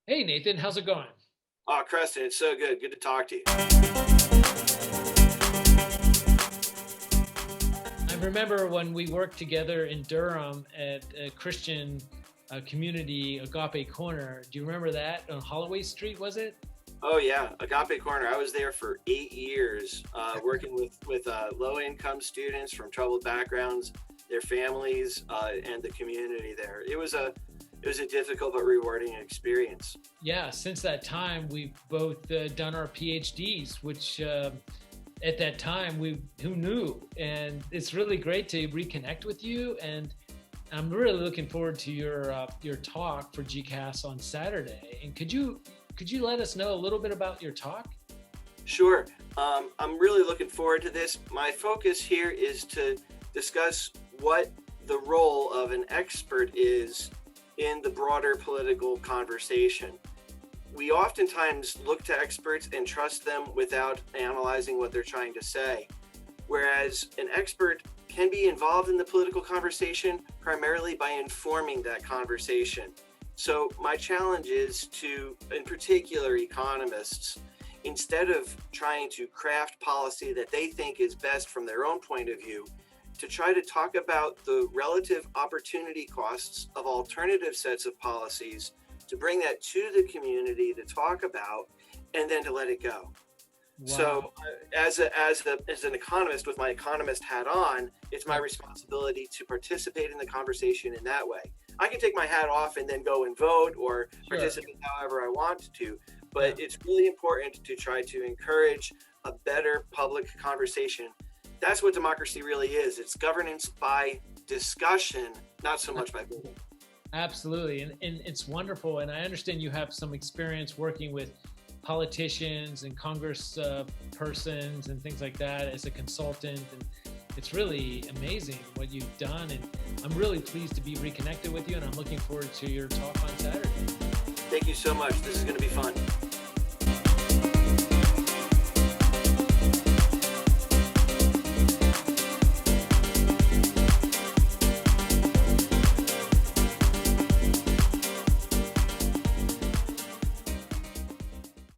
Hey Nathan, how's it going? Oh, Creston, it's so good. Good to talk to you. I remember when we worked together in Durham at a Christian community, Agape Corner. Do you remember that on Holloway Street, was it? Oh yeah, Agape Corner. I was there for 8 years, working with low income students from troubled backgrounds, their families, and the community there. It was a difficult but rewarding experience. Yeah, since that time, we've both done our PhDs, which at that time, who knew? And it's really great to reconnect with you. And I'm really looking forward to your talk for GCAS on Saturday. And could you let us know a little bit about your talk? Sure. I'm really looking forward to this. My focus here is to discuss what the role of an expert is in the broader political conversation. We oftentimes look to experts and trust them without analyzing what they're trying to say, whereas an expert can be involved in the political conversation primarily by informing that conversation. So, my challenge is to, in particular, economists, instead of trying to craft policy that they think is best from their own point of view, to try to talk about the relative opportunity costs of alternative sets of policies, to bring that to the community to talk about, and then to let it go. Wow. So, as an economist with my economist hat on, it's my responsibility to participate in the conversation in that way. I can take my hat off and then go and vote or Sure. participate however I want to, Yeah. but it's really important to try to encourage a better public conversation. That's what democracy really is. It's governance by discussion, not so much by voting. Absolutely. And it's wonderful. And I understand you have some experience working with politicians and Congress persons and things like that as a consultant. And it's really amazing what you've done. And I'm really pleased to be reconnected with you. And I'm looking forward to your talk on Saturday. Thank you so much. This is going to be fun.